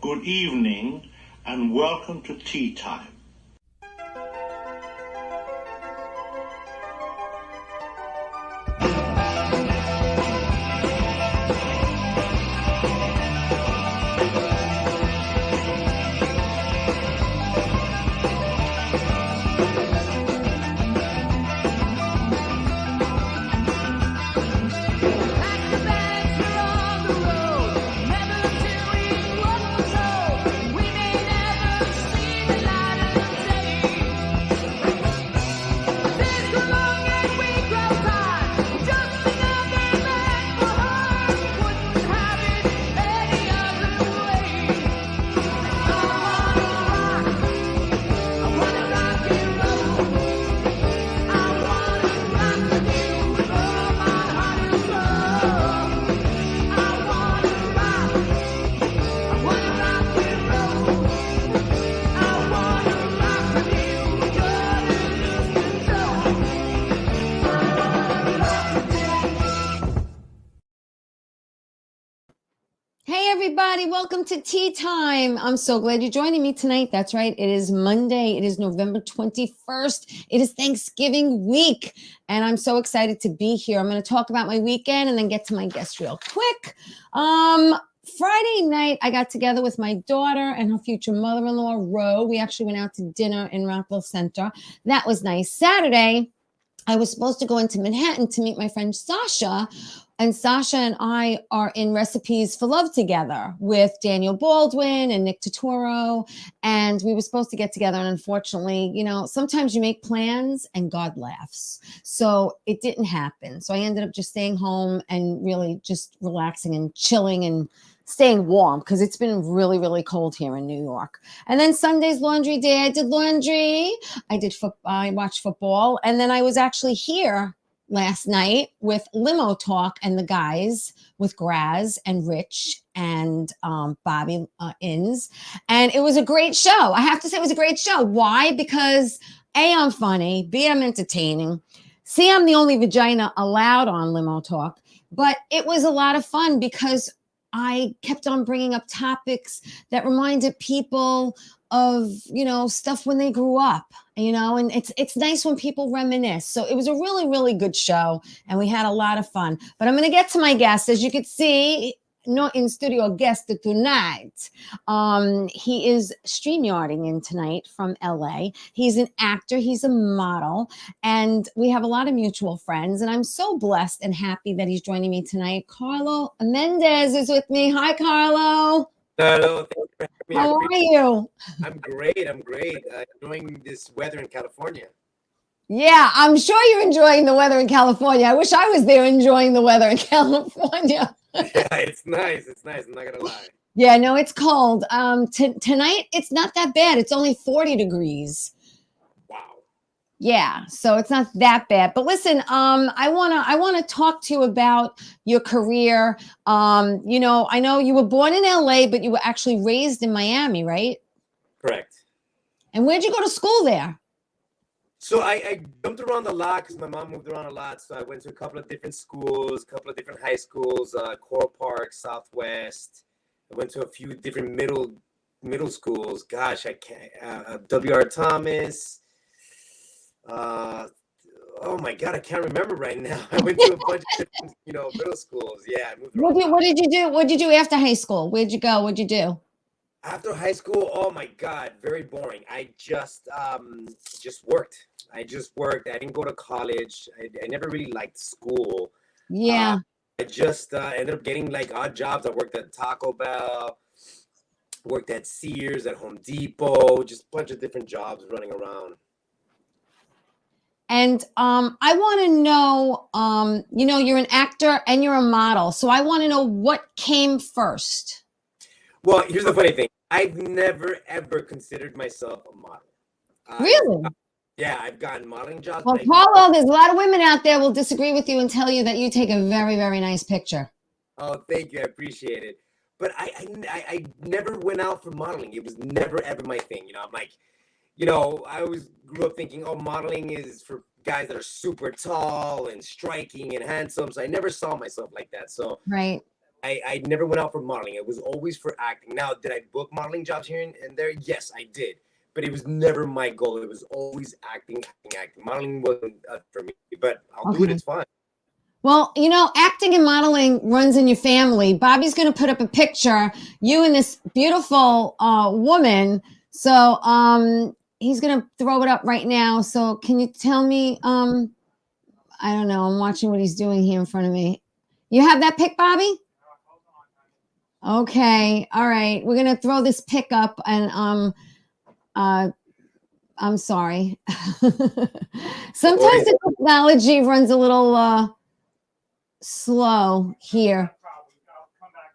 good evening, and welcome to Tea Time. Hey everybody, welcome to Tea Time. I'm so glad you're joining me tonight. That's right, it is Monday. It is November 21st. It is Thanksgiving week, and I'm so excited to be here. I'm going to talk about my weekend and then get to my guest real quick. Friday night, I got together with my daughter and her future mother-in-law, Ro. We actually went out to dinner in Rockville Center. That was nice. Saturday, I was supposed to go into Manhattan to meet my friend Sasha. And Sasha and I are in Recipes for Love together with Daniel Baldwin and Nick Totoro. And we were supposed to get together. And unfortunately, you know, sometimes you make plans and God laughs. So it didn't happen. So I ended up just staying home and really just relaxing and chilling and staying warm because it's been really, really cold here in New York. And then Sunday's laundry day, I did laundry. I watched football. And then I was actually here last night with Limo Talk and the guys with Graz and Rich and Bobby Inns. And it was a great show. I have to say it was a great show. Why? Because A, I'm funny. B, I'm entertaining. C, I'm the only vagina allowed on Limo Talk. But it was a lot of fun because I kept on bringing up topics that reminded people of, you know, stuff when they grew up, you know, and it's nice when people reminisce. So it was a really, really good show and we had a lot of fun. But I'm going to get to my guest. As you can see, not in studio guest tonight. He is StreamYarding in tonight from LA. He's an actor, he's a model, and we have a lot of mutual friends. And I'm so blessed and happy that he's joining me tonight. Carlo Mendez is with me. Hi, Carlo. Hello, thank you for having me. How are you? I'm great. Enjoying this weather in California. Yeah, I'm sure you're enjoying the weather in California. I wish I was there enjoying the weather in California. Yeah, it's nice. I'm not gonna lie. Yeah, no, it's cold. Tonight, it's not that bad. It's only 40 degrees. Wow. Yeah, so it's not that bad. But listen, I wanna talk to you about your career. You know, I know you were born in LA, but you were actually raised in Miami, right? Correct. And where'd you go to school there? So I jumped around a lot because my mom moved around a lot. So I went to a couple of different schools, a couple of different high schools, Coral Park, Southwest. I went to a few different middle schools. Gosh, I can't. W.R. Thomas. Oh my God, I can't remember right now. I went to a bunch of different, middle schools. Yeah, I moved around. What did you do? What did you do after high school? Where'd you go? What'd you do? After high school, oh my God, very boring. I just worked. I didn't go to college. I never really liked school. Yeah. I just ended up getting like odd jobs. I worked at Taco Bell, worked at Sears, at Home Depot, just a bunch of different jobs running around. And I want to know, you're an actor and you're a model. So I want to know what came first. Well, here's the funny thing. I've never, ever considered myself a model. Really? Yeah, I've gotten modeling jobs. Well, Carlo, there's a lot of women out there will disagree with you and tell you that you take a very, very nice picture. Oh, thank you. I appreciate it. But I never went out for modeling. It was never, ever my thing. I'm like, I always grew up thinking, oh, modeling is for guys that are super tall and striking and handsome. So I never saw myself like that. So right. I never went out for modeling. It was always for acting. Now, did I book modeling jobs here and there? Yes, I did. But it was never my goal. It was always acting, acting, acting. Modeling wasn't for me, but I'll do it. Okay. It's fun. Well, you know, acting and modeling runs in your family. Bobby's going to put up a picture, you and this beautiful woman. So he's going to throw it up right now. So can you tell me, I don't know, I'm watching what he's doing here in front of me. You have that pic, Bobby? Okay. All right. We're going to throw this pic up and I'm sorry. Sometimes the technology runs a little slow here.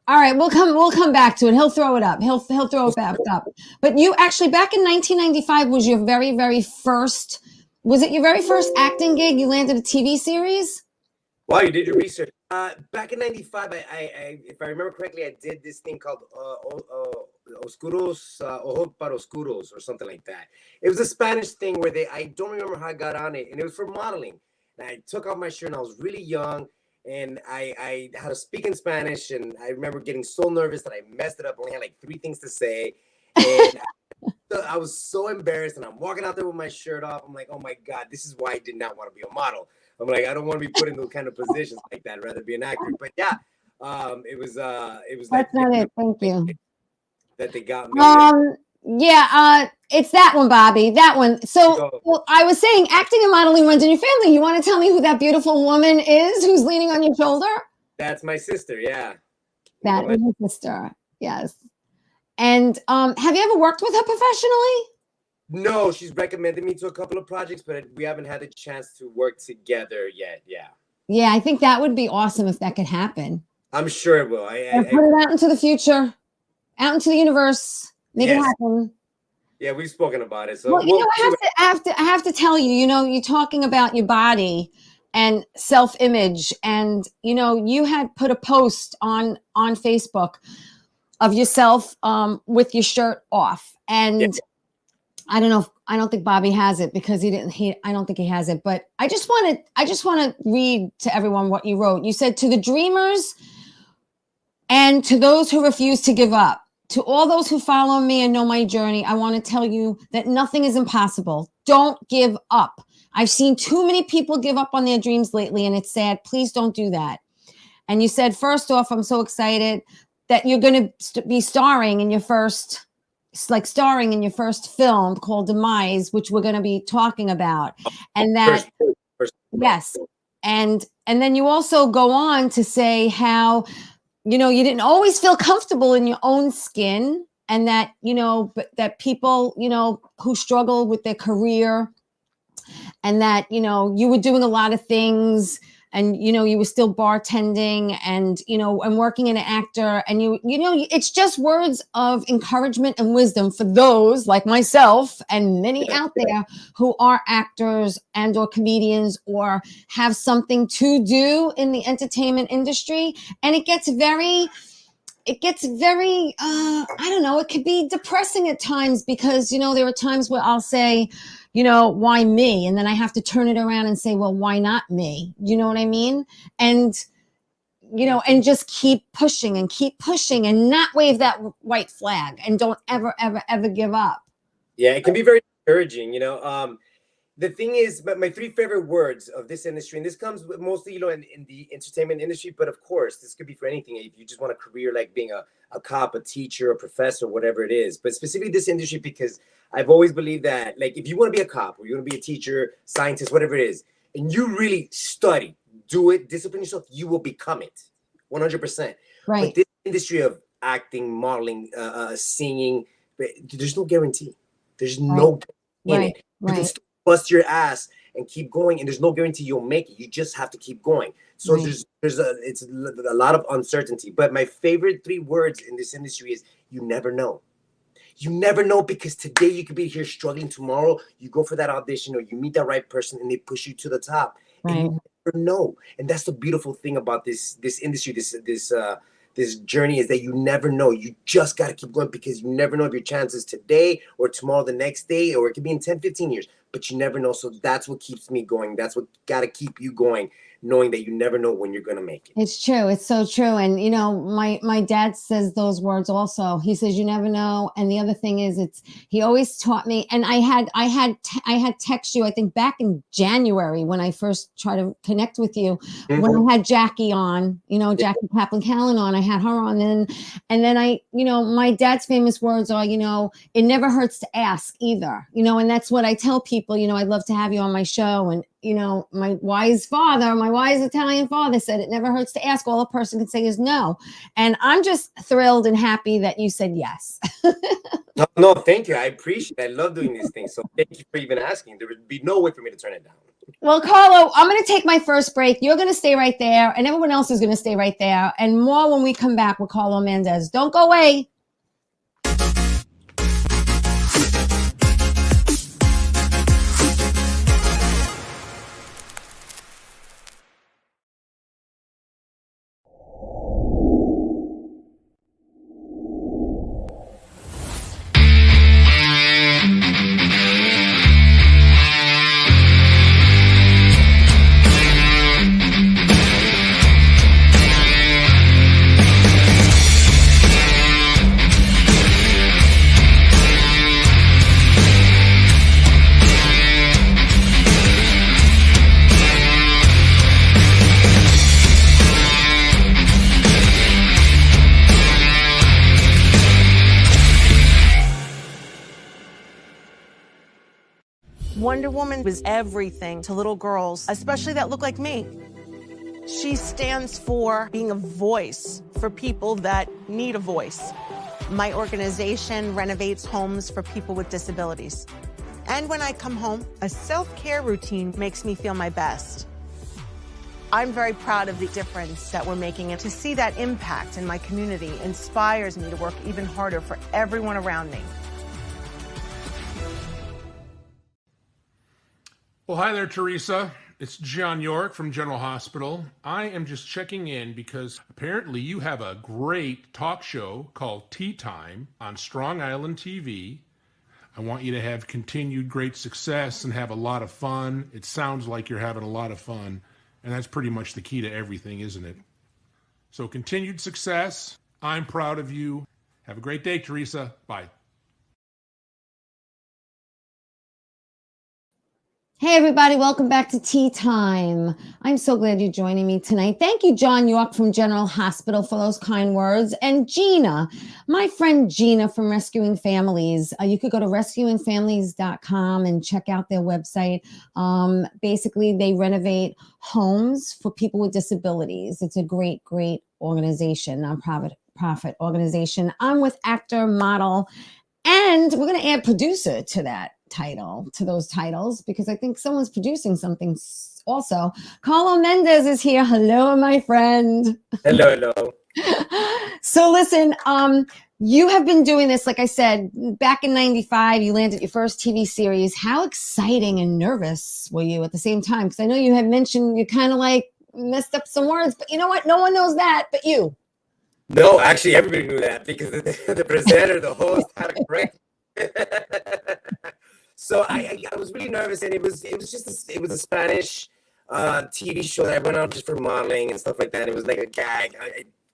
All right, we'll come back to it. He'll throw it up. He'll throw it back up. But you actually back in 1995 was your very first. Was it your very first acting gig? You landed a TV series. Wow, you did your research. Back in '95, I if I remember correctly, I did this thing called Oscuros, Ojo para Oscuros, or something like that. It was a Spanish thing where I don't remember how I got on it, and it was for modeling. And I took off my shirt, and I was really young, and I had to speak in Spanish, and I remember getting so nervous that I messed it up. Only had like 3 things to say, and I was so embarrassed, and I'm walking out there with my shirt off. I'm like, oh my God, this is why I did not want to be a model. I'm like, I don't want to be put in those kind of positions like that. I'd rather be an actor. But yeah, it was That's like not it. Thank you. that they got me. Yeah, it's that one, Bobby. That one. So well, I was saying acting and modeling runs in your family. You want to tell me who that beautiful woman is who's leaning on your shoulder? That's my sister, yeah. That is your sister. Yes. And have you ever worked with her professionally? No, she's recommended me to a couple of projects, but we haven't had a chance to work together yet. Yeah. Yeah, I think that would be awesome if that could happen. I'm sure it will. Put it out into the future, out into the universe. Make it happen. Yeah, we've spoken about it. So well, you know, I have to tell you, you know, you're talking about your body and self-image, and you know, you had put a post on Facebook of yourself with your shirt off, and I don't know. I don't think Bobby has it because I don't think he has it. But I just want to read to everyone what you wrote. You said, to the dreamers and to those who refuse to give up, to all those who follow me and know my journey, I want to tell you that nothing is impossible. Don't give up. I've seen too many people give up on their dreams lately, and it's sad. Please don't do that. And you said, first off, I'm so excited that you're going to be starring in your first film called Demise, which we're going to be talking about. And that, yes. And then you also go on to say how, you know, you didn't always feel comfortable in your own skin, and that, you know, but that people, you know, who struggle with their career, and that, you know, you were doing a lot of things, and, you know, you were still bartending and, you know, and working in an actor, and you know, it's just words of encouragement and wisdom for those like myself and many out there who are actors and or comedians or have something to do in the entertainment industry. And it gets very, I don't know, it could be depressing at times because, you know, there are times where I'll say, you know, why me? And then I have to turn it around and say, well, why not me? You know what I mean? And, you know, and just keep pushing and not wave that white flag, and don't ever give up. Yeah, it can be very discouraging, you know. The thing is, but my 3 favorite words of this industry, and this comes mostly, you know, in the entertainment industry, but of course, this could be for anything. If you just want a career like being a cop, a teacher, a professor, whatever it is, but specifically this industry, because I've always believed that, like, if you want to be a cop or you want to be a teacher, scientist, whatever it is, and you really study, do it, discipline yourself, you will become it 100%. Right. But this industry of acting, modeling, singing, there's no guarantee. There's no in it. You can still bust your ass and keep going, and there's no guarantee you'll make it. You just have to keep going. So it's a lot of uncertainty. But my favorite 3 words in this industry is you never know. You never know, because today you could be here struggling. Tomorrow you go for that audition or you meet that right person and they push you to the top. Right. And you never know. And that's the beautiful thing about this industry, this journey, is that you never know. You just got to keep going, because you never know if your chances today or tomorrow, the next day, or it could be in 10, 15 years, but you never know. So that's what keeps me going. That's what got to keep you going. knowing that you never know when you're going to make it. It's true. It's so true. And you know, my dad says those words also. He says you never know. And the other thing is, he always taught me. And I had text you, I think back in January when I first tried to connect with you, when I had Jackie on, you know, Jackie Kaplan Callan on. I had her on, and then I, you know, my dad's famous words are, you know, it never hurts to ask either, you know, and that's what I tell people. You know, I'd love to have you on my show. And you know, my wise Italian father said it never hurts to ask. All a person can say is no. And I'm just thrilled and happy that you said yes. No, thank you. I appreciate it. I love doing these things. So thank you for even asking. There would be no way for me to turn it down. Well, Carlo, I'm going to take my first break. You're going to stay right there, and everyone else is going to stay right there. And more when we come back with Carlo Mendez. Don't go away. Wonder Woman was everything to little girls, especially that look like me. She stands for being a voice for people that need a voice. My organization renovates homes for people with disabilities. And when I come home, a self-care routine makes me feel my best. I'm very proud of the difference that we're making, and to see that impact in my community inspires me to work even harder for everyone around me. Well, hi there, Teresa. It's John York from General Hospital. I am just checking in because apparently you have a great talk show called Tea Time on Strong Island TV. I want you to have continued great success and have a lot of fun. It sounds like you're having a lot of fun, and that's pretty much the key to everything, isn't it? So continued success. I'm proud of you. Have a great day, Teresa. Bye. Hey, everybody. Welcome back to Tea Time. I'm so glad you're joining me tonight. Thank you, John York from General Hospital, for those kind words. And Gina, my friend Gina from Rescuing Families. You could go to rescuingfamilies.com and check out their website. Basically, they renovate homes for people with disabilities. It's a great, great organization, nonprofit organization. I'm with actor, model, and we're going to add producer to that title, to those titles, because I think someone's producing something also. Carlo Mendez is here. Hello, my friend. Hello. So listen, you have been doing this, like I said, back in 95, you landed your first TV series. How exciting and nervous were you at the same time? Because I know you had mentioned you kind of like messed up some words, but you know what? No one knows that but you. No, actually, everybody knew that because the presenter, the host, had a correct. So I was really nervous, and it was a Spanish TV show that I went on just for modeling and stuff like that. It was like a gag.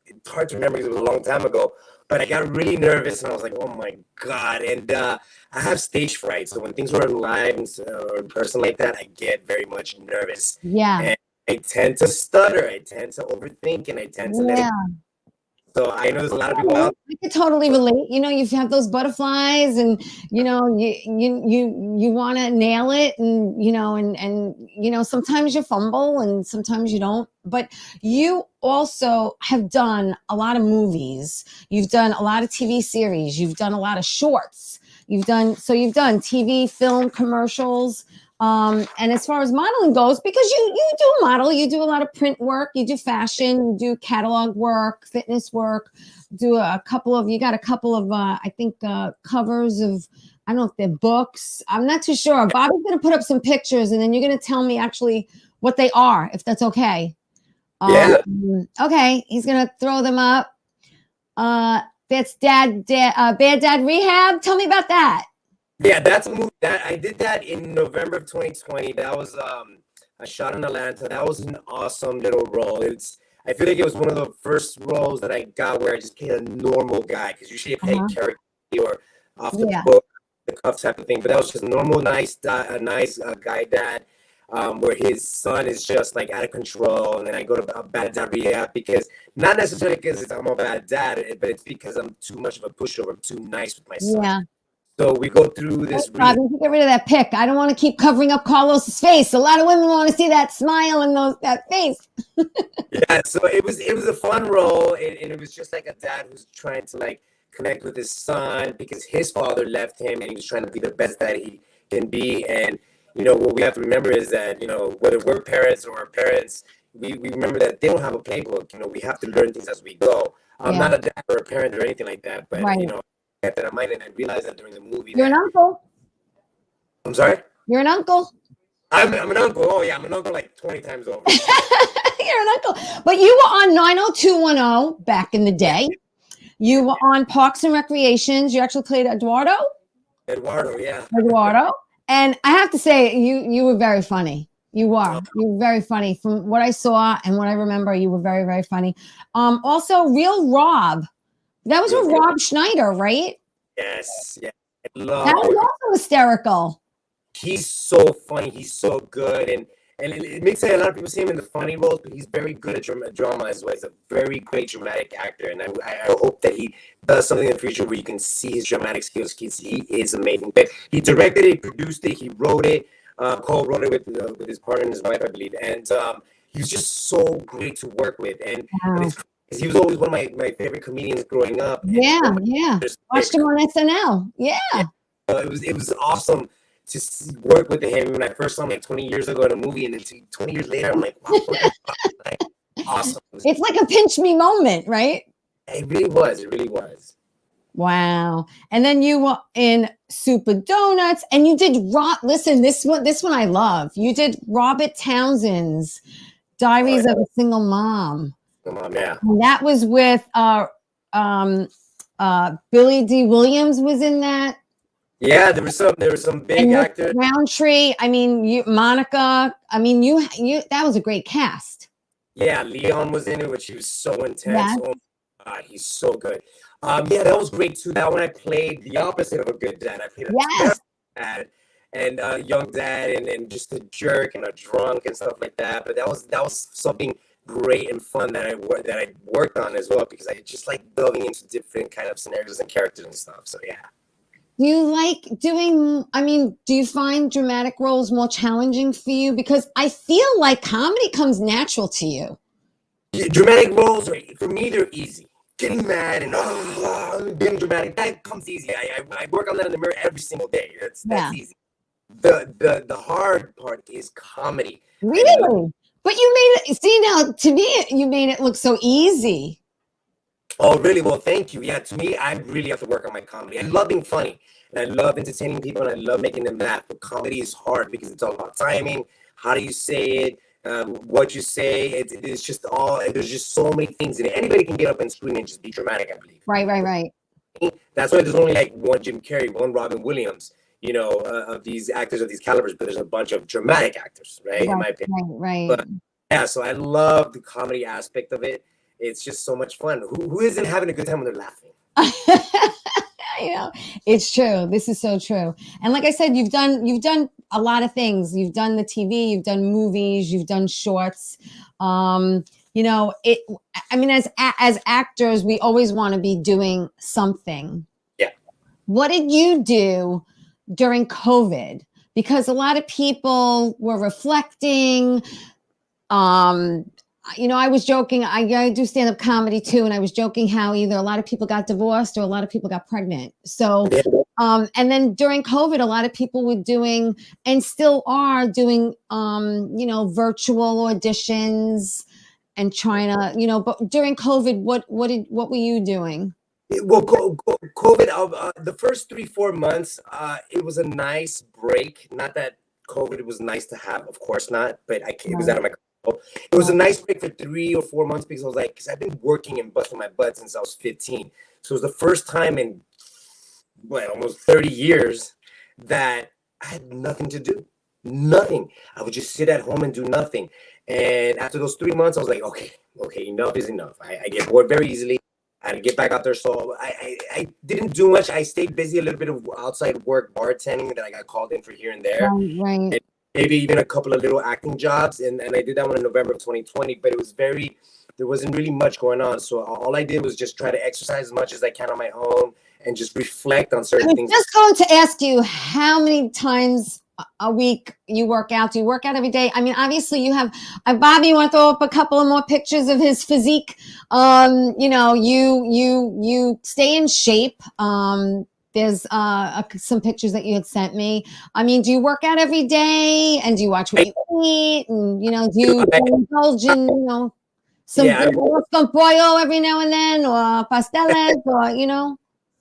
It's hard to remember because it was a long time ago, but I got really nervous, and I was like, oh my God. And I have stage fright, so when things were live or in person like that, I get very much nervous. Yeah. And I tend to stutter, I tend to overthink, and I tend to let it. So I know there's a lot of people out. I could totally relate. You know, you have those butterflies, and you know, you want to nail it, and you know, and you know, sometimes you fumble, and sometimes you don't. But you also have done a lot of movies. You've done a lot of TV series. You've done a lot of shorts. You've done TV, film, commercials. And as far as modeling goes, because you do model, you do a lot of print work, you do fashion, you do catalog work, fitness work, you got a couple of, I think, covers of, I don't know if they're books. I'm not too sure. Bobby's going to put up some pictures, and then you're going to tell me actually what they are, if that's okay. Yeah. Okay. He's going to throw them up. That's Bad Dad Rehab. Tell me about that. Yeah, that's a movie that I did that in November of 2020. That was I shot in Atlanta. That was an awesome little role. I feel like it was one of the first roles that I got where I just played a normal guy, because usually I play character or off the book, the cuff type of thing. But that was just a normal, nice guy dad, where his son is just like out of control, and then I go to a bad dad rehab, because not necessarily because I'm a bad dad, but it's because I'm too much of a pushover. I'm too nice with my son. Yeah. So we go through this. Robin, get rid of that pic. I don't want to keep covering up Carlos's face. A lot of women want to see that smile and that face. Yeah, so it was a fun role, and it was just like a dad who's trying to like connect with his son because his father left him, and he was trying to be the best dad he can be. And what we have to remember is that whether we're parents or our parents, we remember that they don't have a playbook. We have to learn things as we go. I'm not a dad or a parent or anything like that, but kept that in mind, and I realized that during the movie. You're an uncle. I'm sorry? You're an uncle. I'm an uncle. Oh, yeah, I'm an uncle like 20 times over. You're an uncle. But you were on 90210 back in the day. You were on Parks and Recreations. You actually played Eduardo. Yeah. Eduardo. And I have to say, you were very funny. You were very funny. From what I saw and what I remember, you were very, very funny. Also, Real Rob. That was with Rob Schneider, right? Yes. Yeah. That was also hysterical. He's so funny. He's so good. And it makes sense. A lot of people see him in the funny roles, but he's very good at drama as well. He's a very great dramatic actor. And I hope that he does something in the future where you can see his dramatic skills. He is amazing. But he directed it, produced it, he wrote it. Co-wrote it with his partner and his wife, I believe. And he was just so great to work with. And he was always one of my favorite comedians growing up. Yeah. Watched him on SNL. Yeah. It was awesome to work with him when I first saw him like 20 years ago in a movie, and then 20 years later, I'm like, wow, awesome. It's like a pinch me moment, right? It really was. Wow. And then you were in Super Donuts, and you did listen, this one I love. You did Robert Townsend's Diaries of a Single Mom. Yeah. And that was with Billy D. Williams was in that. Yeah, there was some big actors. Roundtree. I mean, Monica. I mean, you. That was a great cast. Yeah, Leon was in it, which he was so intense. Yes. Oh my God, he's so good. Yeah, that was great too. That one I played the opposite of a good dad. I played a terrible dad and a young dad, and just a jerk and a drunk and stuff like that. But that was something great and fun that I worked on as well, because I just like delving into different kind of scenarios and characters and stuff. So yeah. Do you like doing, do you find dramatic roles more challenging for you? Because I feel like comedy comes natural to you. Dramatic roles, for me, they're easy. Getting mad and being dramatic, that comes easy. I work on that in the mirror every single day. That's easy. The hard part is comedy. Really? But you made it, see now, to me, you made it look so easy. Oh, really? Well, thank you. Yeah, to me, I really have to work on my comedy. I love being funny, and I love entertaining people, and I love making them laugh. But comedy is hard because it's all about timing. How do you say it? What you say? It's just there's just so many things in it. Anybody can get up and scream and just be dramatic, I believe. Right. That's why there's only like one Jim Carrey, one Robin Williams, of these actors of these calibers, but there's a bunch of dramatic actors, right? In my opinion. Right. But yeah, so I love the comedy aspect of it. It's just so much fun. Who isn't having a good time when they're laughing? It's true. This is so true. And like I said, you've done a lot of things. You've done the TV, you've done movies, you've done shorts. As actors, we always want to be doing something. Yeah. What did you do during COVID? Because a lot of people were reflecting. I was joking. I do stand-up comedy too, and I was joking how either a lot of people got divorced or a lot of people got pregnant. So, and then during COVID, a lot of people were doing and still are doing, virtual auditions and trying to, But during COVID, what were you doing? Well, COVID, the first 3-4 months, it was a nice break. Not that COVID was nice to have, of course not, but it was out of my control. It was a nice break for 3 or 4 months because because I've been working and busting my butt since I was 15. So it was the first time in almost 30 years that I had nothing to do. Nothing. I would just sit at home and do nothing. And after those 3 months, I was like, okay, enough is enough. I get bored very easily. I had to get back out there. So I didn't do much. I stayed busy, a little bit of outside work, bartending that I got called in for here and there. Right. And maybe even a couple of little acting jobs. And I did that one in November of 2020, but it was there wasn't really much going on. So all I did was just try to exercise as much as I can on my own and just reflect on certain things. I'm just going to ask you how many times a week you work out. Do you work out every day? I mean, obviously you have, Bobby, you want to throw up a couple of more pictures of his physique? You stay in shape. There's some pictures that you had sent me. I mean, do you work out every day, and do you watch what you eat? And, do you indulge in, some pollo every now and then, or pasteles, or,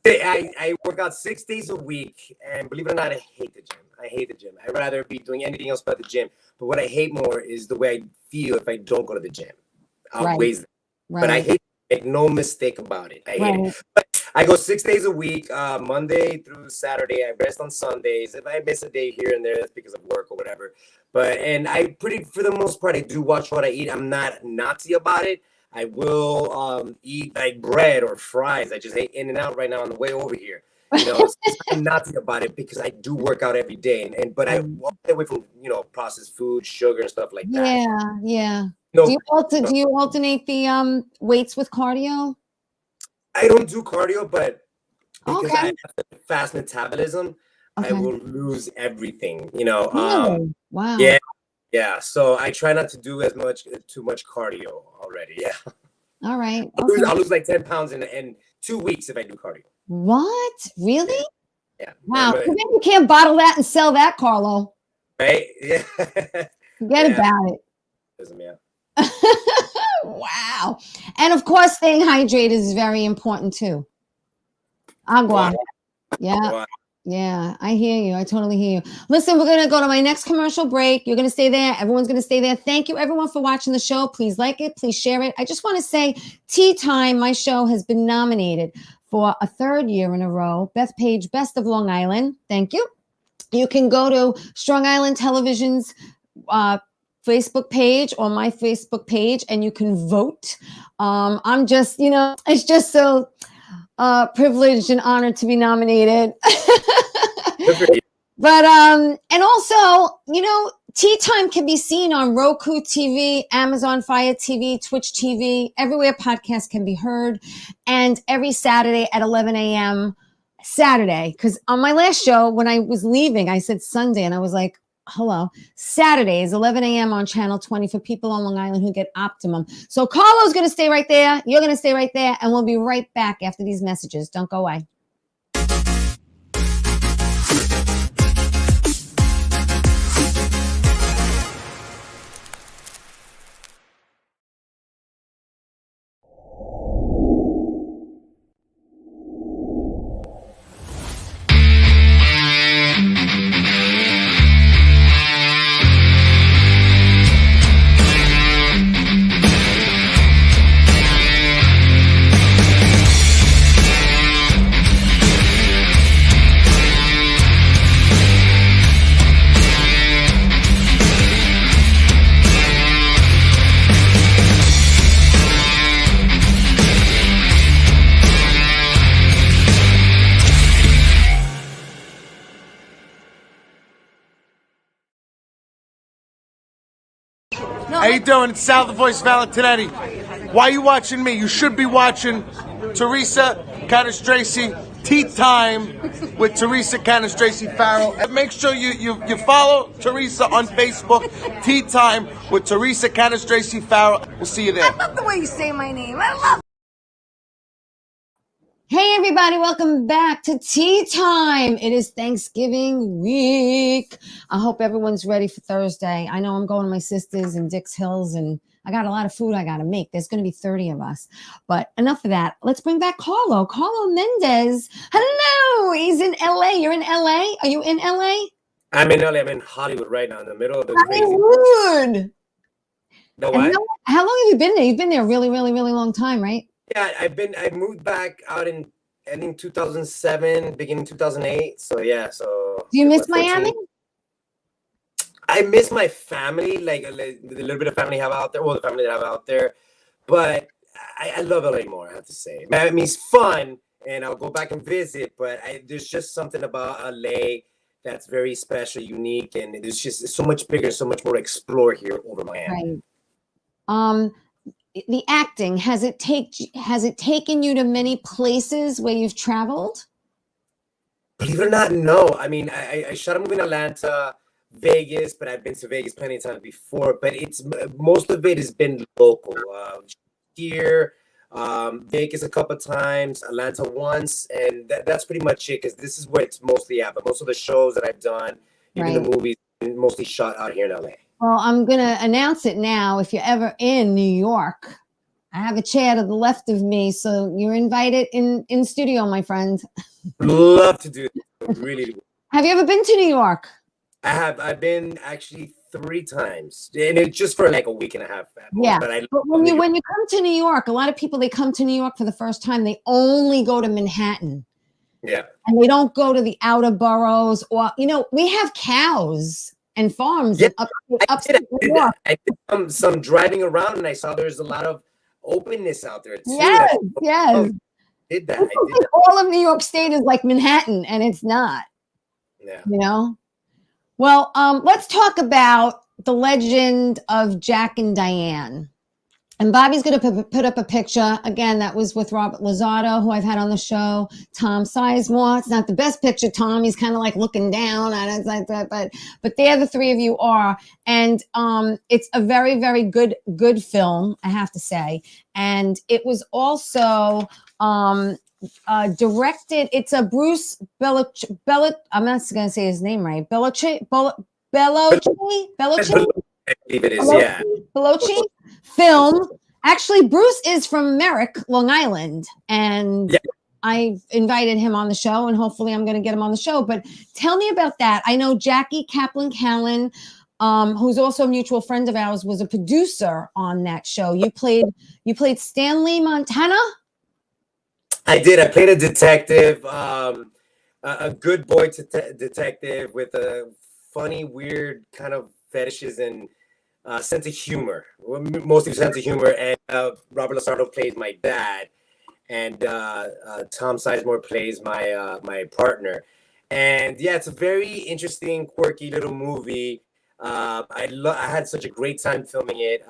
I work out 6 days a week, and believe it or not, I hate the gym. I'd rather be doing anything else but the gym. But what I hate more is the way I feel if I don't go to the gym. Outweighs that. Right. But I hate it. Make no mistake about it. I hate it. But I go 6 days a week, Monday through Saturday. I rest on Sundays. If I miss a day here and there, that's because of work or whatever. And for the most part, I do watch what I eat. I'm not Nazi about it. I will eat like bread or fries. I just ate In-N-Out right now on the way over here. I'm Nazi about it because I do work out every day, but I walk away from processed food, sugar, and stuff like that. Yeah. No, do you alternate the weights with cardio? I don't do cardio, but because I Okay. have a fast metabolism, I will lose everything. Really? Wow. Yeah. So I try not to do too much cardio already. Yeah. All right. I'll lose like 10 pounds in 2 weeks if I do cardio. What? Really? Yeah. Wow. Maybe you can't bottle that and sell that, Carlo. Right? Yeah. Forget about it. Yeah. Wow. And of course, staying hydrated is very important too. Agua. Yeah. Yeah, I hear you. I totally hear you. Listen, we're going to go to my next commercial break. You're going to stay there. Everyone's going to stay there. Thank you, everyone, for watching the show. Please like it. Please share it. I just want to say Tea Time, my show, has been nominated for a 3rd year in a row. Beth Page, Best of Long Island. Thank you. You can go to Strong Island Television's Facebook page or my Facebook page, and you can vote. I'm just, it's just so privileged and honored to be nominated. But and also, Tea Time can be seen on Roku TV, Amazon Fire TV, Twitch TV, everywhere podcasts can be heard, and every Saturday at 11 a.m. Saturday, because on my last show when I was leaving, I said Sunday, and I was like, hello. Saturdays, 11 a.m. on Channel 20 for people on Long Island who get Optimum. So Carlo's going to stay right there. You're going to stay right there. And we'll be right back after these messages. Don't go away. How you doing? It's Sal the Voice Valentinetti. Why are you watching me? You should be watching Teresa Canastraci Tea Time with Teresa Canastraci Farrell. And make sure you follow Teresa on Facebook. Tea Time with Teresa Canastraci Farrell. We'll see you there. I love the way you say my name. I love. Hey, everybody. Welcome back to Tea Time. It is Thanksgiving week. I hope everyone's ready for Thursday. I know I'm going to my sister's in Dix Hills, and I got a lot of food I got to make. There's going to be 30 of us. But enough of that. Let's bring back Carlo. Carlo Mendez. Hello. He's in L.A. You're in L.A.? Are you in L.A.? I'm in LA. I'm in Hollywood right now, in the middle of the Hollywood. No, what? How long have you been there? You've been there a really, really, really long time, right? Yeah, I moved back out in ending 2007, beginning 2008. So yeah, so. Do you miss Miami? I miss my family, like the little bit of family I have out there, well, the family that I have out there. But I love LA more, I have to say. Miami is fun, and I'll go back and visit, but there's just something about LA that's very special, unique, and it's so much bigger, so much more to explore here over Miami. Right. The acting, has it taken you to many places where you've traveled? Believe it or not, no. I mean, I shot a movie in Atlanta, Vegas, but I've been to Vegas plenty of times before. But it's most of it has been local. Here, Vegas a couple of times, Atlanta once, and that's pretty much it. Because this is where it's mostly at. But most of the shows that I've done, even the movies, mostly shot out here in LA. Well, I'm gonna announce it now. If you're ever in New York, I have a chair to the left of me, so you're invited in studio, my friend. Love to do it. Really. Have you ever been to New York? I have. I've been actually 3 times, and it's just for like a week and a half. Yeah, but when you come to New York, a lot of people, they come to New York for the first time. They only go to Manhattan. Yeah, and they don't go to the outer boroughs, or we have cows and farms. Yeah, I did some driving around, and I saw there's a lot of openness out there too. Yes, yes. Did that? All of New York State is like Manhattan, and it's not. Yeah. Well, let's talk about the legend of Jack and Diane. And Bobby's going to put up a picture. Again, that was with Robert Lozado, who I've had on the show. Tom Sizemore. It's not the best picture, Tom. He's kind of like looking down at it like that. But there the three of you are. And it's a very, very good film, I have to say. And it was also directed. It's a Bruce Bellocci. I'm not going to say his name right. Bellocci? I believe it is, yeah. Bellocci film. Actually, Bruce is from Merrick, Long Island, and I invited him on the show, and hopefully I'm going to get him on the show. But tell me about that. I know Jackie Kaplan-Callan, who's also a mutual friend of ours, was a producer on that show. You played Stanley Montana? I did. I played a detective, a good boy detective with a funny, weird kind of fetishes and sense of humor, mostly sense of humor. And Robert Lozado plays my dad, and Tom Sizemore plays my partner. And yeah, it's a very interesting, quirky little movie. I had such a great time filming it.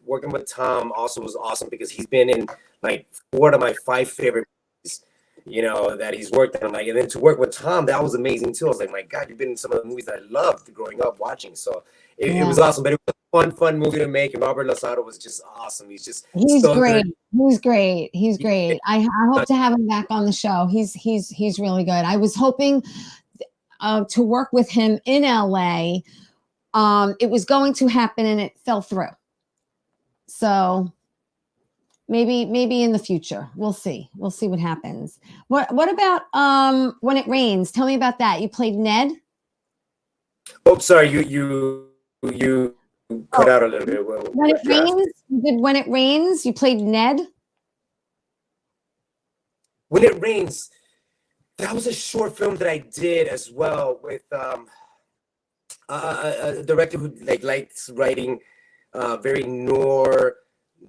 Working with Tom also was awesome because he's been in like 4 of my 5 favorite movies, that he's worked on. And then to work with Tom, that was amazing too. I was like, my God, you've been in some of the movies that I loved growing up watching. So it was awesome, but it was a fun movie to make. And Robert Lozado was just awesome. He's so great. Good. He's great. I hope to have him back on the show. He's really good. I was hoping to work with him in LA. It was going to happen and it fell through. So maybe in the future, we'll see what happens. What about When It Rains? Tell me about that. You played Ned. Oh, sorry, you cut out a little bit. When It Rains. You did When It Rains. You played Ned. When It Rains, that was a short film that I did as well with a director who likes writing very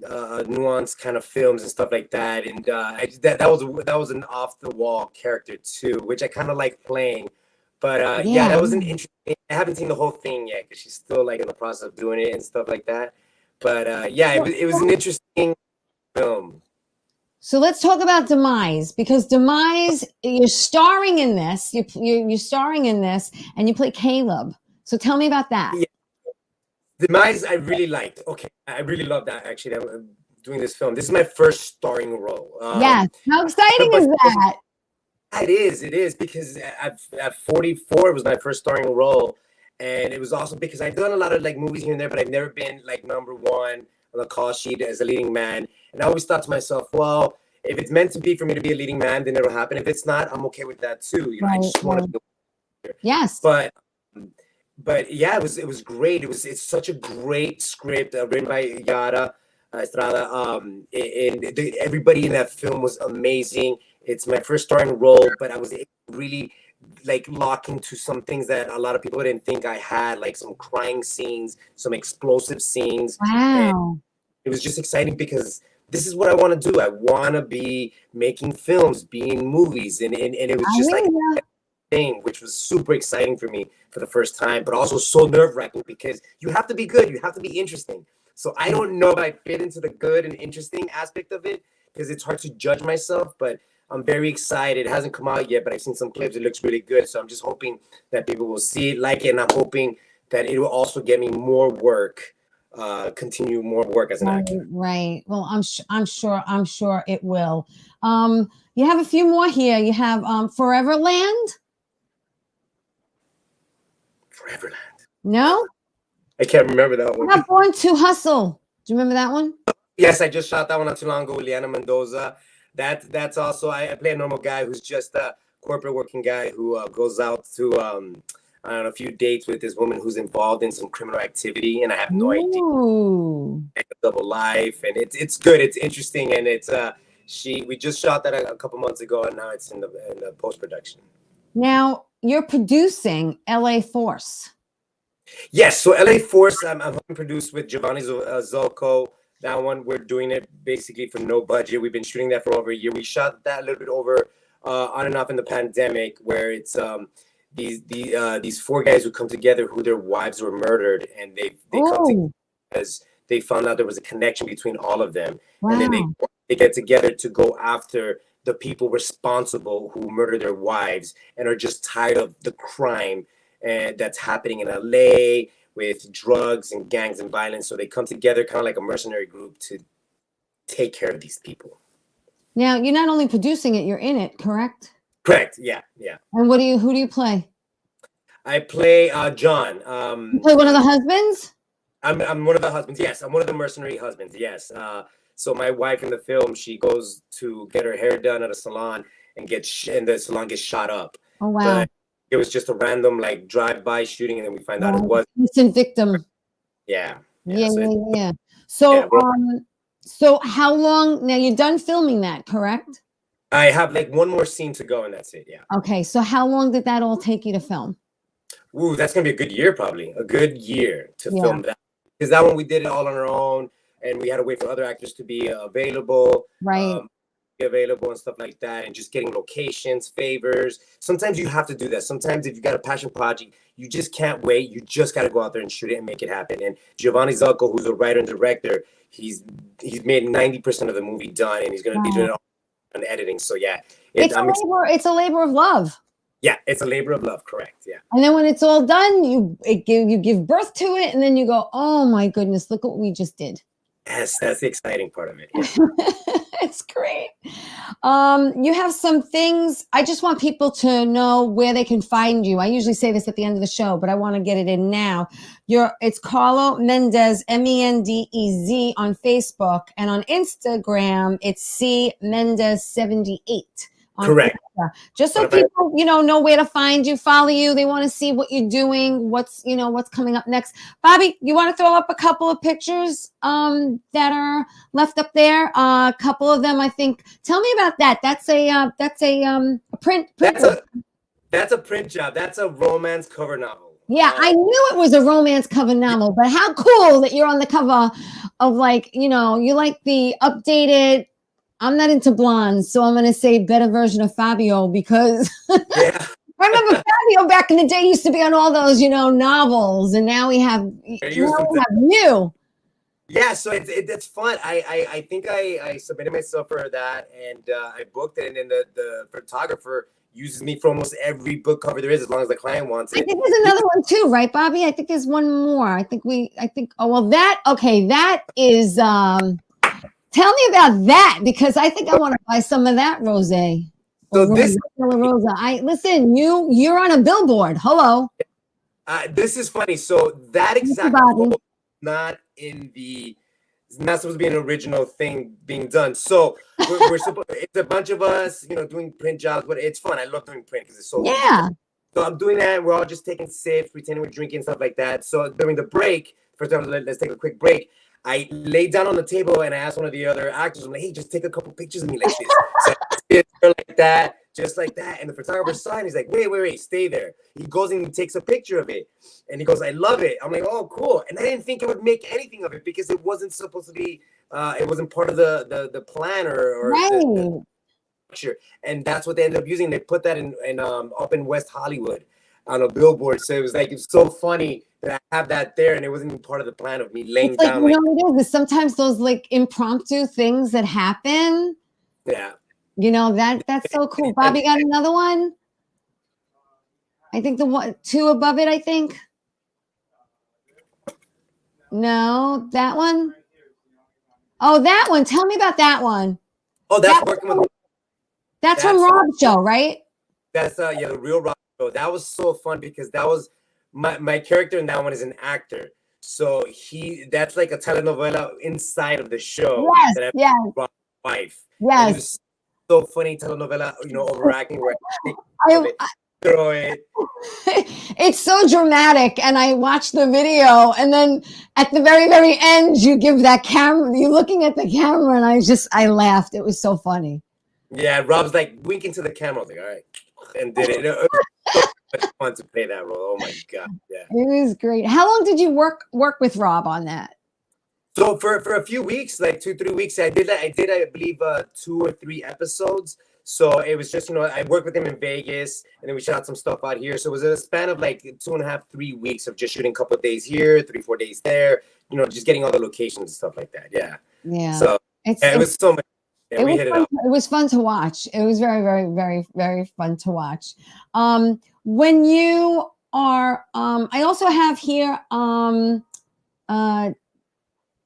nuanced kind of films and stuff like that. And that was an off the wall character too, which I kind of like playing. But yeah, that was an interesting. I haven't seen the whole thing yet because she's still like in the process of doing it and stuff like that. But yeah, it was an interesting film. So let's talk about Demise, because Demise, you're starring in this. You're starring in this, and you play Caleb. So tell me about that. Yeah. Demise, I really liked. Okay, I really love that. Actually, I'm doing this film. This is my first starring role. Yes. How exciting is that? It is because at 44, it was my first starring role, and it was awesome because I've done a lot of like movies here and there, but I've never been like #1 on the call sheet as a leading man. And I always thought to myself, well, if it's meant to be for me to be a leading man, then it'll happen. If it's not, I'm okay with that too. I just want to be. Yes. But yeah, it was great. It's such a great script written by Yara Estrada. Everybody in that film was amazing. It's my first starring role, but I was able to really like lock into some things that a lot of people didn't think I had, like some crying scenes, some explosive scenes. And Wow. it was just exciting because this is what I want to do. I want to be making films, be in movies, and it was I just like hear ya. thing, which was super exciting for me for the first time, but also so nerve-wracking because you have to be good, you have to be interesting. So I don't know if I fit into the good and interesting aspect of it because it's hard to judge myself, but I'm very excited. It hasn't come out yet, but I've seen some clips. It looks really good. So I'm just hoping that people will see it, like it, and I'm hoping that it will also get me more work, continue more work as an Right, actor. right. Well, I'm sure it will. You have a few more here. You have Foreverland. Foreverland. No? I can't remember that How one. about Born to Hustle? Do you remember that one? Yes, I just shot that one not too long ago with Liana Mendoza. That's also I play a normal guy who's just a corporate working guy who goes out to on a few dates with this woman who's involved in some criminal activity, and I have no idea. Ooh. Double life, and it's good. It's interesting, and it's we just shot that a couple months ago, and now it's in the post production. Now you're producing LA Force. Yes, so LA Force, I'm helping produce with Giovanni Zolko. That one, we're doing it basically for no budget. We've been shooting that for over a year. We shot that a little bit over on and off in the pandemic, where it's these four guys who come together who their wives were murdered, and they come together because they found out there was a connection between all of them, and then they get together to go after the people responsible who murdered their wives and are just tired of the crime and that's happening in LA with drugs and gangs and violence. So they come together kind of like a mercenary group to take care of these people. Now you're not only producing it, you're in it, correct? Correct. Yeah. Yeah. And who do you play? I play John. You play one of the husbands? I'm one of the husbands. Yes. I'm one of the mercenary husbands. Yes. So my wife in the film, she goes to get her hair done at a salon and and the salon gets shot up. Oh, wow. But it was just a random like drive-by shooting, and then we find out it was innocent victim. Yeah. Yeah. So, yeah, so how long now? You're done filming that, correct? I have like one more scene to go, and that's it. Yeah. Okay. So how long did that all take you to film? Ooh, that's gonna be a good year, probably a good year to film that. Because that one we did it all on our own, and we had to wait for other actors to be available. Right. Available and stuff like that, and just getting locations, favors. Sometimes you have to do that. Sometimes if you got a passion project, you just can't wait. You just got to go out there and shoot it and make it happen. And Giovanni Zolko, who's a writer and director, he's made 90% of the movie done, and he's going to be doing it all on editing. So yeah, it's a labor of love. Yeah, it's a labor of love. Correct. Yeah. And then when it's all done, you give birth to it, and then you go, oh my goodness, look what we just did. Yes, that's the exciting part of it. Yeah. It's great. You have some things. I just want people to know where they can find you. I usually say this at the end of the show, but I want to get it in now. It's Carlo Mendez, Mendez on Facebook, and on Instagram, it's C Mendez 78. Correct. Insta. Just so people, know where to find you, follow you. They want to see what you're doing, what's coming up next. Bobby, you want to throw up a couple of pictures that are left up there? A couple of them, I think. Tell me about that. That's a print. That's a print job. That's a romance cover novel. Yeah, I knew it was a romance cover novel, but how cool that you're on the cover of you like the updated. I'm not into blondes, so I'm going to say better version of Fabio because I remember Fabio back in the day used to be on all those, novels, and now we have you. Yeah, so it's fun. I think I submitted myself for that, and I booked it, and then the photographer uses me for almost every book cover there is, as long as the client wants it. I think there's another one too, right, Bobby? I think there's one more. That is. Tell me about that, because I think I want to buy some of that rosé. So this Rosa. Listen, you're on a billboard. Hello. This is funny. So that exact not supposed to be an original thing being done. So we're supposed. It's a bunch of us, doing print jobs, but it's fun. I love doing print because it's so fun. So I'm doing that. We're all just taking sips, pretending we're drinking, stuff like that. So during the break, first of all, let's take a quick break. I laid down on the table and I asked one of the other actors, I'm like, hey, just take a couple pictures of me like this. So I did like that. just like that. And the photographer saw it, and he's like, wait, stay there. He goes and he takes a picture of it. And he goes, I love it. I'm like, oh, cool. And I didn't think I would make anything of it because it wasn't supposed to be, it wasn't part of the plan or the picture. And that's what they ended up using. They put that in up in West Hollywood on a billboard. So it's so funny that I have that there, and it wasn't even part of the plan of me laying down. You know what it is sometimes those like impromptu things that happen. Yeah. You know, that's so cool. Bobby got another one. I think the 2 above it, I think. No, that one. Oh, that one. Tell me about that one. Oh, that's working with. That's from Rob's show, right? That's the real Rob show. That was so fun because that was my character in that one is an actor. So that's like a telenovela inside of the show. Yes, yes. Rob's wife. Yes. It was so funny telenovela, overacting where throw it. It's so dramatic, and I watched the video, and then at the very, very end, you give that camera, you're looking at the camera, and I laughed. It was so funny. Yeah, Rob's like winking to the camera. I was like, all right, and did it. It was so much fun to play that role. Oh my god, yeah. It was great. How long did you work with Rob on that? So for a few weeks, like 2-3 weeks, I believe 2 or 3 episodes. So it was just, I worked with him in Vegas, and then we shot some stuff out here. So it was a span of like 2.5-3 weeks of just shooting a couple of days here, 3-4 days there, just getting all the locations and stuff like that. Yeah. Yeah. So it was so much. Yeah, we hit it out. It was fun to watch. It was very, very, very, very fun to watch. When you are, I also have here,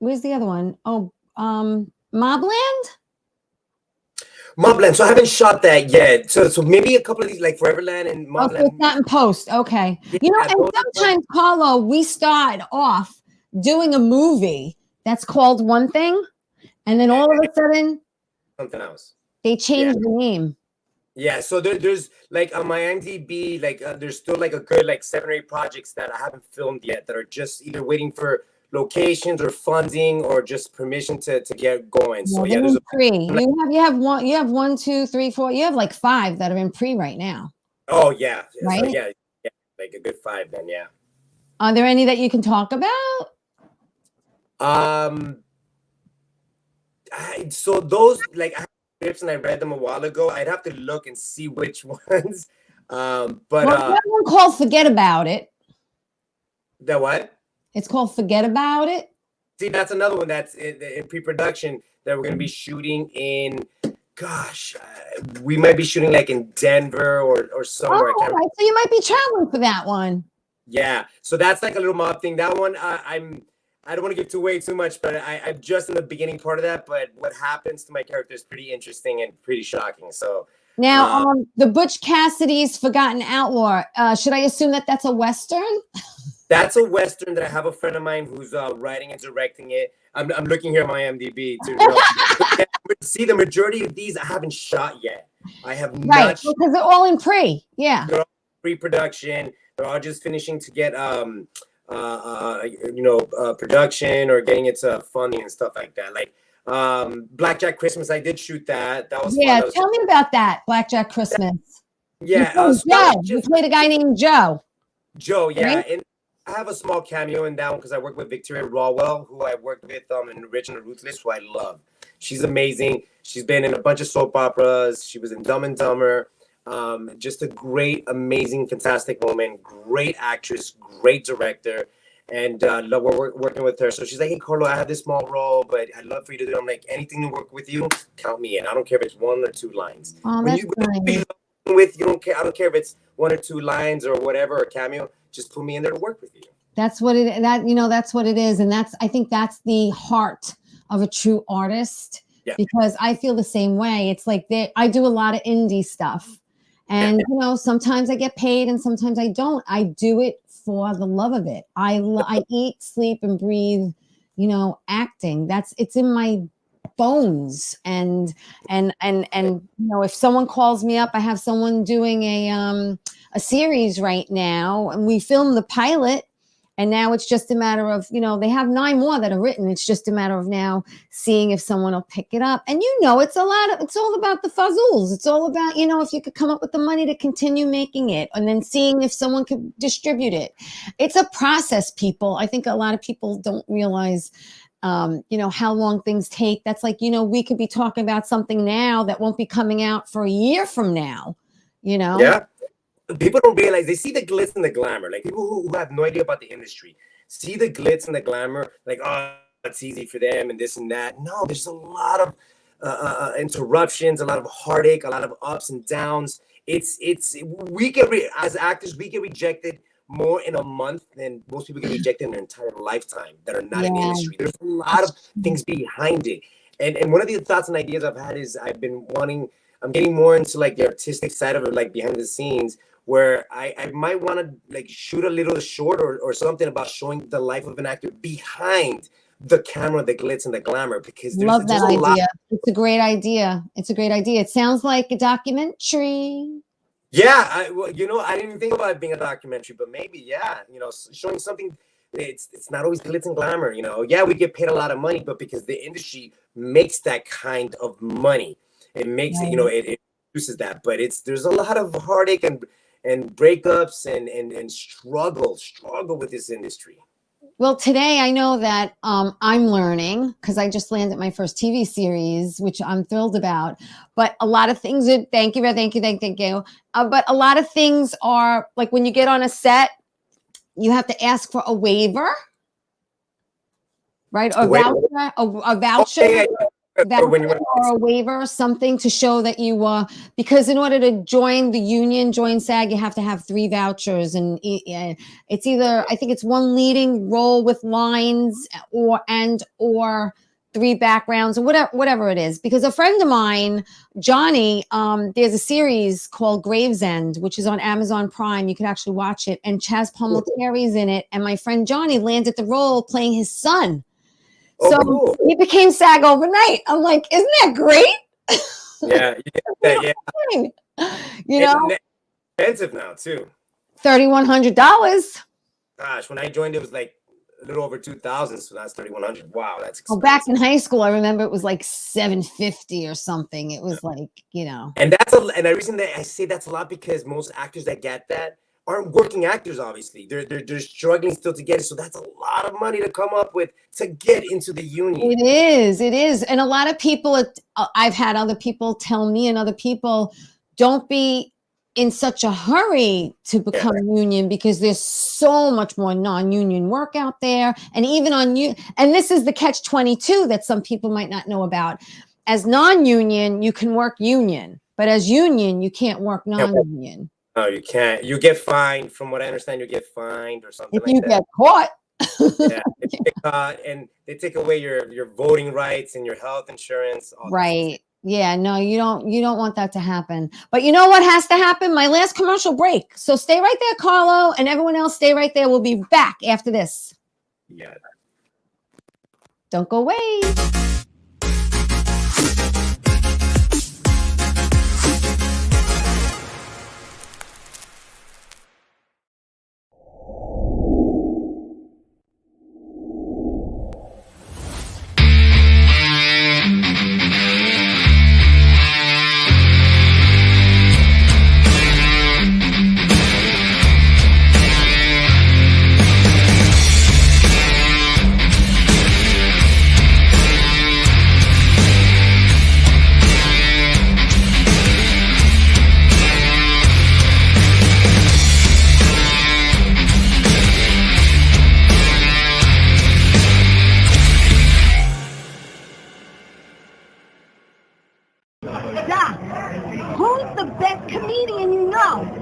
where's the other one? Oh, Mobland? Mobland. So I haven't shot that yet. So maybe a couple of these, like Foreverland and Mobland. Okay, it's not in post. Okay. Yeah, and sometimes, Carlo, we start off doing a movie that's called one thing, and then all of a sudden, something else. They change the name. Yeah, so there's like on my IMDb, like there's still like a good like 7 or 8 projects that I haven't filmed yet that are just either waiting for locations or funding or just permission to get going. So yeah, there's pre. You have 1, 2, 3, 4. You have like 5 that are in pre right now. Oh yeah, right? So, yeah, like a good 5 then. Yeah. Are there any that you can talk about? So those like I have scripts and I read them a while ago. I'd have to look and see which ones. That one called Forget About It. The what? It's called Forget About It. See, that's another one that's in pre-production that we're going to be shooting in. Gosh, we might be shooting like in Denver or somewhere. Oh, right. So you might be traveling for that one. Yeah. So that's like a little mob thing. That one, I don't want to give away too much, but I'm just in the beginning part of that. But what happens to my character is pretty interesting and pretty shocking. So now, the Butch Cassidy's Forgotten Outlaw. Should I assume that that's a Western? That's a Western that I have a friend of mine who's writing and directing it. I'm looking here at my IMDb to see the majority of these I haven't shot yet. I have not because they're all in pre. Yeah, they're all pre-production. They're all just finishing to get production or getting it to funding and stuff like that. Like Blackjack Christmas, I did shoot that. That was fun. Tell me about that Blackjack Christmas. Yeah, you played a guy named Joe. Joe, yeah, right? And I have a small cameo in that one because I work with Victoria Rawwell, who I worked with in Rich and the Ruthless, who I love. She's amazing. She's been in a bunch of soap operas. She was in Dumb and Dumber. Just a great, amazing, fantastic woman. Great actress, great director, and love working with her. So she's like, "Hey, Carlo, I have this small role, but I'd love for you to do." I'm like, "Anything to work with you, count me in. I don't care if it's 1 or 2 lines. Oh, nice. You don't care. I don't care if it's 1 or 2 lines or whatever, or cameo. Just put me in there to work with you." That's what that's what it is, and I think that's the heart of a true artist. Yeah. Because I feel the same way. It's like I do a lot of indie stuff, and sometimes I get paid, and sometimes I don't. I do it for the love of it. I eat, sleep, and breathe, acting. It's in my bones. And if someone calls me up, I have someone doing a series right now, and we filmed the pilot, And now it's just a matter of, they have 9 more that are written. It's just a matter of now seeing if someone will pick it up. And it's all about the fuzzles. It's all about, if you could come up with the money to continue making it and then seeing if someone could distribute it. It's a process, people. I think a lot of people don't realize, how long things take. That's like, we could be talking about something now that won't be coming out for a year from now, Yeah. People don't realize, they see the glitz and the glamour. Like people who have no idea about the industry see the glitz and the glamour, like, oh, it's easy for them and this and that. No, there's a lot of interruptions, a lot of heartache, a lot of ups and downs. As actors, we get rejected more in a month than most people get rejected in their entire lifetime that are not in the industry. There's a lot of things behind it. And one of the thoughts and ideas I've had is I'm getting more into like the artistic side of it, like behind the scenes, where I might want to like shoot a little short or something about showing the life of an actor behind the camera, the glitz and the glamour, because love that idea. It's a great idea. It sounds like a documentary. Yeah, I didn't even think about it being a documentary, but maybe, yeah, showing something. It's not always glitz and glamour, Yeah, we get paid a lot of money, but because the industry makes that kind of money, it makes it, it produces that. But there's a lot of heartache and breakups and struggle with this industry. Well, today I know that I'm learning because I just landed my first TV series, which I'm thrilled about. But a lot of things, thank you. But a lot of things are like when you get on a set, you have to ask for a waiver, right? Or a voucher. Okay. Or a waiver or something to show that you because in order to join the union, join SAG, you have to have 3 vouchers, and it's either, I think it's 1 leading role with lines or 3 backgrounds or whatever it is. Because a friend of mine, Johnny, there's a series called Gravesend, which is on Amazon Prime. You can actually watch it, and Chaz Palminteri's in it, and my friend Johnny landed the role playing his son. So cool. He became SAG overnight. I'm like, isn't that great? Yeah. It's expensive now too. $3,100. Gosh, when I joined, it was like a little over 2,000. So that's 3,100. Wow, that's expensive. Well, back in high school, I remember it was like $750 or something. It was like, And the reason that I say that's a lot because most actors that get that aren't working actors, obviously. They're struggling still to get it. So that's a lot of money to come up with to get into the union. It is. And a lot of people, I've had other people tell me and other people, don't be in such a hurry to become union because there's so much more non-union work out there. And even and this is the catch-22 that some people might not know about. As non-union, you can work union, but as union, you can't work non-union. No, you can't. You get fined. From what I understand, you get fined or something if you get caught. Yeah, if you get caught, and they take away your voting rights and your health insurance. Right. Yeah, no, you don't want that to happen. But you know what has to happen? My last commercial break. So stay right there, Carlo, and everyone else stay right there. We'll be back after this. Yeah. Don't go away.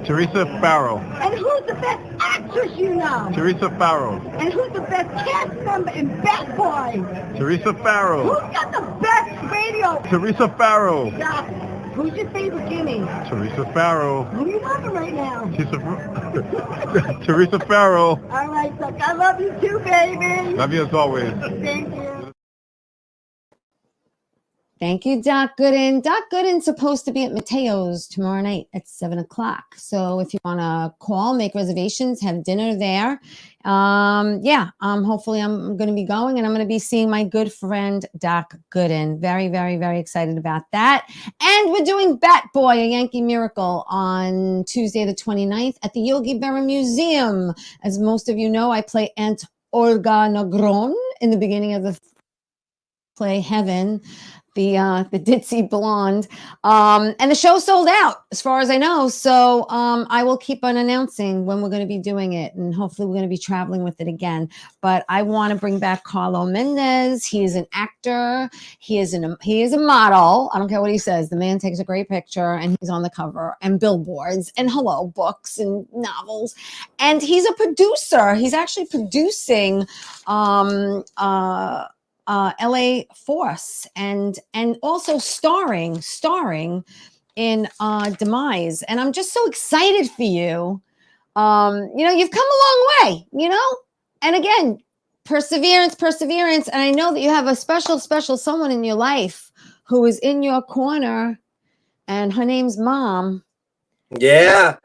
Teresa Farrow. And who's the best actress you know? Teresa Farrow. And who's the best cast member in Bad Boys? Teresa Farrow. Who's got the best radio? Teresa Farrow. Doc, who's your favorite Jimmy? Teresa Farrow. Who are you loving right now? Teresa Farrow. All right, Doc, I love you too, baby. Love you as always. Thank you. Thank you, Doc Gooden. Doc Gooden's supposed to be at Mateo's tomorrow night at 7:00. So if you want to call, make reservations, have dinner there. Hopefully I'm going to be going, and I'm going to be seeing my good friend, Doc Gooden. Very, very, very excited about that. And we're doing Bat Boy, a Yankee Miracle, on Tuesday the 29th at the Yogi Berra Museum. As most of you know, I play Aunt Olga Negron in the beginning of the play Heaven, the ditzy blonde, and the show sold out as far as I know. So I will keep on announcing when we're going to be doing it, and hopefully we're going to be traveling with it again. But I want to bring back Carlo Mendez. He is an actor. He is a model. I don't care what he says. The man takes a great picture, and he's on the cover and billboards and hello books and novels. And he's a producer. He's actually producing LA Force and also starring in Demise. And I'm just so excited for you. You've come a long way, and again, perseverance. And I know that you have a special someone in your life who is in your corner, and her name's Mom. Yeah.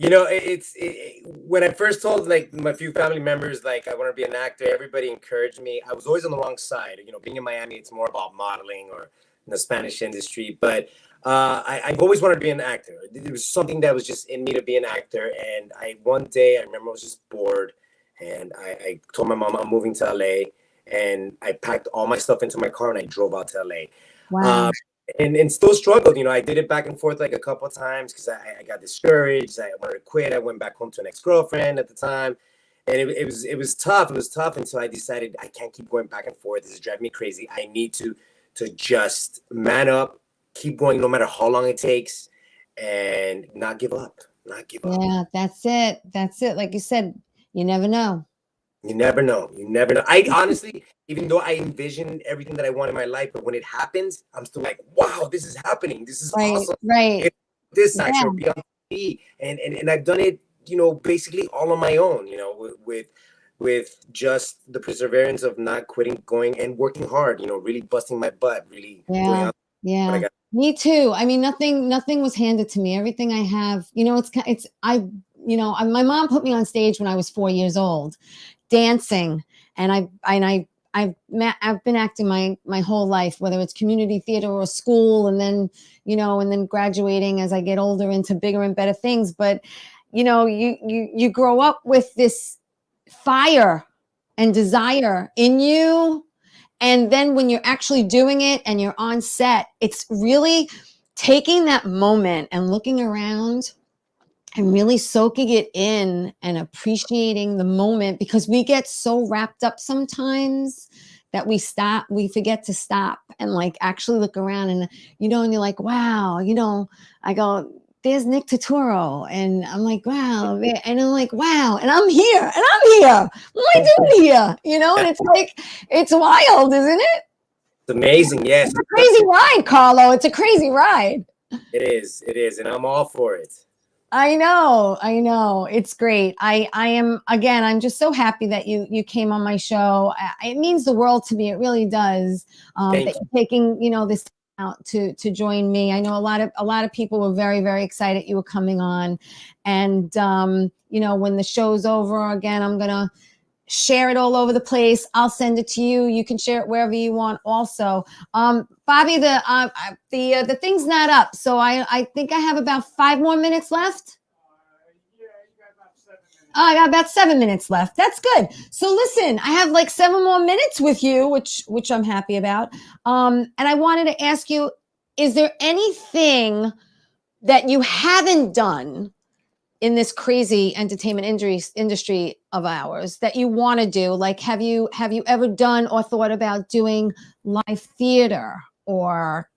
When I first told like my few family members, like I want to be an actor, everybody encouraged me. I was always on the wrong side. Being in Miami, it's more about modeling or in the Spanish industry. But I've always wanted to be an actor. It was something that was just in me to be an actor. And one day I remember I was just bored, and I told my mom I'm moving to LA, and I packed all my stuff into my car and I drove out to LA. Wow. And still struggled. I did it back and forth like a couple of times because I got discouraged. I wanted to quit. I went back home to an ex-girlfriend at the time, and it was tough. It was tough until I decided I can't keep going back and forth. This is driving me crazy. I need to just man up, keep going no matter how long it takes, and not give up. Not give up. Yeah, that's it. Like you said, you never know. You never know. I honestly, even though I envision everything that I want in my life, but when it happens, I'm still like, wow, this is happening. This is awesome. Right. This actually be on TV. And I've done it, basically all on my own, with just the perseverance of not quitting, going and working hard, really busting my butt, really going out. Yeah. Me too. I mean, nothing was handed to me. Everything I have, my mom put me on stage when I was 4 years old, dancing, and I've been acting my whole life, whether it's community theater or school, and then graduating as I get older into bigger and better things. But you grow up with this fire and desire in you. And then when you're actually doing it and you're on set, it's really taking that moment and looking around and really soaking it in and appreciating the moment, because we get so wrapped up sometimes that we forget to stop and like actually look around, and and you're like, wow, I go, there's Nick Turturro, and I'm like, wow, and I'm like, wow, and I'm here. What am I doing here? And it's like, it's wild, isn't it? It's amazing, yes. It's a crazy ride, Carlo. It's a crazy ride. It is, and I'm all for it. I know. It's great. I'm just so happy that you came on my show. It means the world to me. It really does. That you're taking, this out to join me. I know a lot of people were very, very excited you were coming on. And, when the show's over again, I'm going to share it all over the place. I'll send it to you. You can share it wherever you want also. Bobby, the thing's not up. So I think I have about 5 more minutes left. Yeah, you got about 7 minutes. I got about 7 minutes left. That's good. So listen, I have like 7 more minutes with you, which I'm happy about. And I wanted to ask you, is there anything that you haven't done in this crazy entertainment industry of ours that you want to do? Like, have you ever done or thought about doing live theater or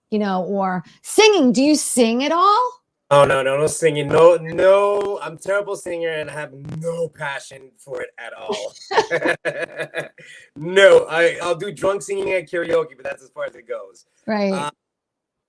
singing? Do you sing at all? Oh, no singing. No, I'm a terrible singer and I have no passion for it at all. No, I'll do drunk singing at karaoke, but that's as far as it goes. Right.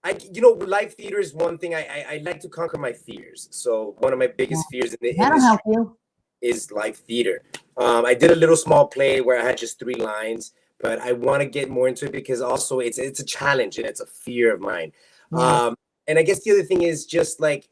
Live theater is one thing. I like to conquer my fears. So one of my biggest fears in the That'll help industry you. is live theater. I did a little small play where I had just 3 lines, but I want to get more into it because also it's a challenge and it's a fear of mine. Yeah. And I guess the other thing is just like,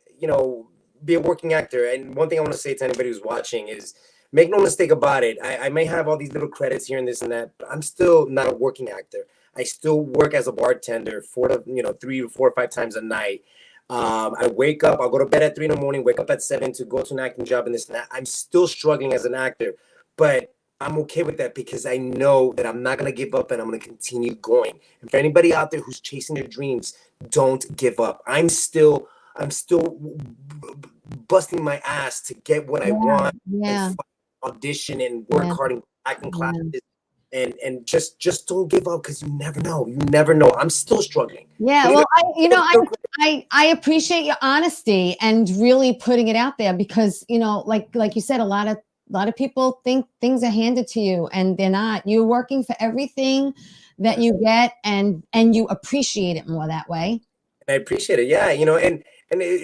be a working actor. And one thing I want to say to anybody who's watching is make no mistake about it. I may have all these little credits here and this and that, but I'm still not a working actor. I still work as a bartender 3 or 4 or 5 times a night. I wake up, I'll go to bed at 3 in the morning, wake up at 7 to go to an acting job and this and that. I'm still struggling as an actor, but I'm okay with that because I know that I'm not going to give up and I'm going to continue going. And for anybody out there who's chasing their dreams, don't give up. I'm still busting my ass to get what I want and audition and work hard in acting classes. And just don't give up because you never know. You never know. I'm still struggling. Yeah, well, I appreciate your honesty and really putting it out there because like you said, a lot of people think things are handed to you and they're not. You're working for everything that you get and you appreciate it more that way. I appreciate it. Yeah,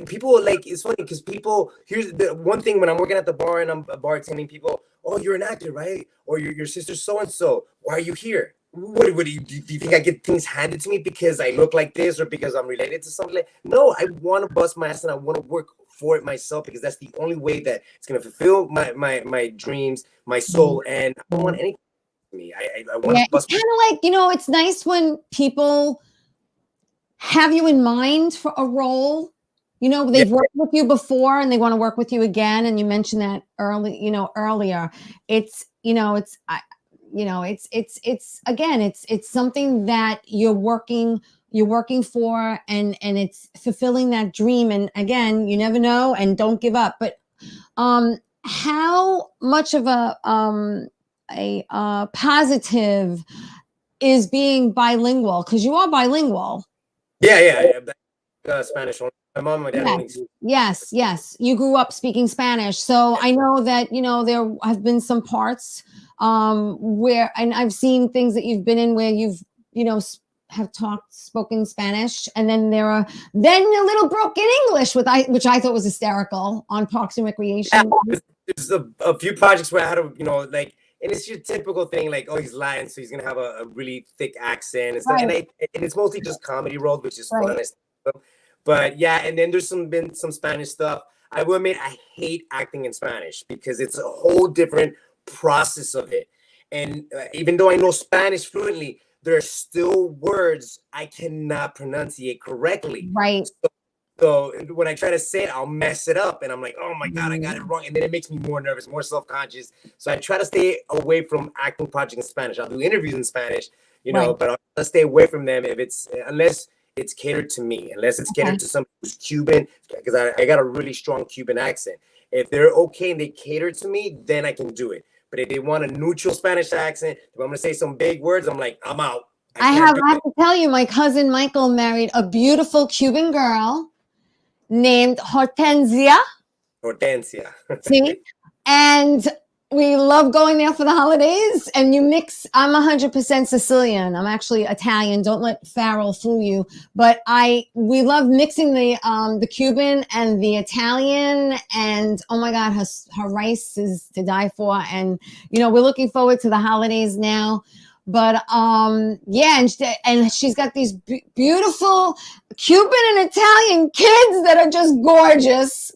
people like it's funny because people here's the one thing when I'm working at the bar and I'm bartending, people, oh, you're an actor, right? Or your sister's so and so. Why are you here? What do you think I get things handed to me because I look like this or because I'm related to something? No, I want to bust my ass and I want to work for it myself because that's the only way that it's gonna fulfill my dreams, my soul, and I don't want anything to me. I want to bust. It's kind of like it's nice when people have you in mind for a role. They've worked with you before and they want to work with you again. And you mentioned that earlier. It's something that you're working for and it's fulfilling that dream. And again, you never know and don't give up. But how much of a positive is being bilingual? Because you are bilingual. Yeah. Spanish. My mom and my dad. Yes. You grew up speaking Spanish, so I know that there have been some parts where, and I've seen things that you've been in where you've have spoken Spanish, and then there are a little broken English which I thought was hysterical on Parks and Recreation. Yeah, there's a few projects where I had to and it's your typical thing, like, oh, he's Latin, so he's gonna have a really thick accent and stuff. Right. And it's mostly just comedy roles, which is fun. But yeah, and then there's been some Spanish stuff. I will admit I hate acting in Spanish because it's a whole different process of it. And even though I know Spanish fluently, there are still words I cannot pronunciate correctly. Right. So when I try to say it, I'll mess it up. And I'm like, oh my God, I got it wrong. And then it makes me more nervous, more self-conscious. So I try to stay away from acting projects in Spanish. I'll do interviews in Spanish, but I'll stay away from them unless it's catered to me, unless it's catered to somebody who's Cuban, because I got a really strong Cuban accent. If they're okay and they cater to me, then I can do it. But if they want a neutral Spanish accent, if I'm going to say some big words, I'm like, I'm out. I have to tell you, my cousin Michael married a beautiful Cuban girl named Hortensia. See? And we love going there for the holidays. And I'm 100% Sicilian. I'm actually Italian. Don't let Farrell fool you. But we love mixing the Cuban and the Italian. And oh my God, her rice is to die for. And we're looking forward to the holidays now. But and she's got these beautiful Cuban and Italian kids that are just gorgeous.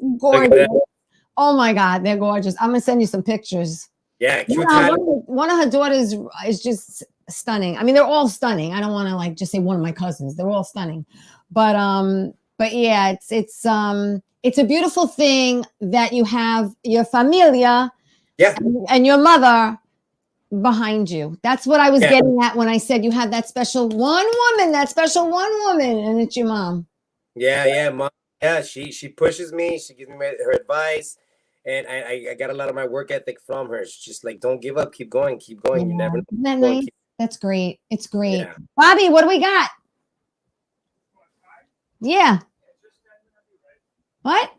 Oh my God, they're gorgeous. I'm gonna send you some pictures. Yeah, one of her daughters is just stunning. I mean, they're all stunning. I don't want to just say one of my cousins. They're all stunning. But yeah, it's a beautiful thing that you have your familia and your mother behind you. That's what I was getting at when I said you had that special one woman, and it's your mom. Yeah, mom. Yeah, she pushes me. She gives me her advice, and I got a lot of my work ethic from her. She's just like, don't give up, keep going. Yeah. You never know. Isn't that nice? That's great. It's great. Yeah. Bobby, what do we got? Yeah. What?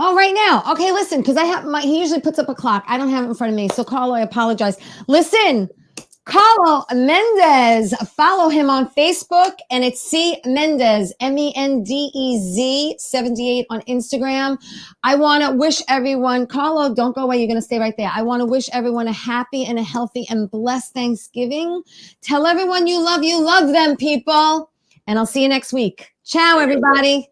Oh, right now. Okay, listen, because he usually puts up a clock. I don't have it in front of me. So, Carlo, I apologize. Listen, Carlo Mendez. Follow him on Facebook, and it's C Mendez, Mendez 78 on Instagram. I want to wish everyone, Carlo, don't go away. You're going to stay right there. I want to wish everyone a happy and a healthy and blessed Thanksgiving. Tell everyone you love them, people. And I'll see you next week. Ciao, everybody.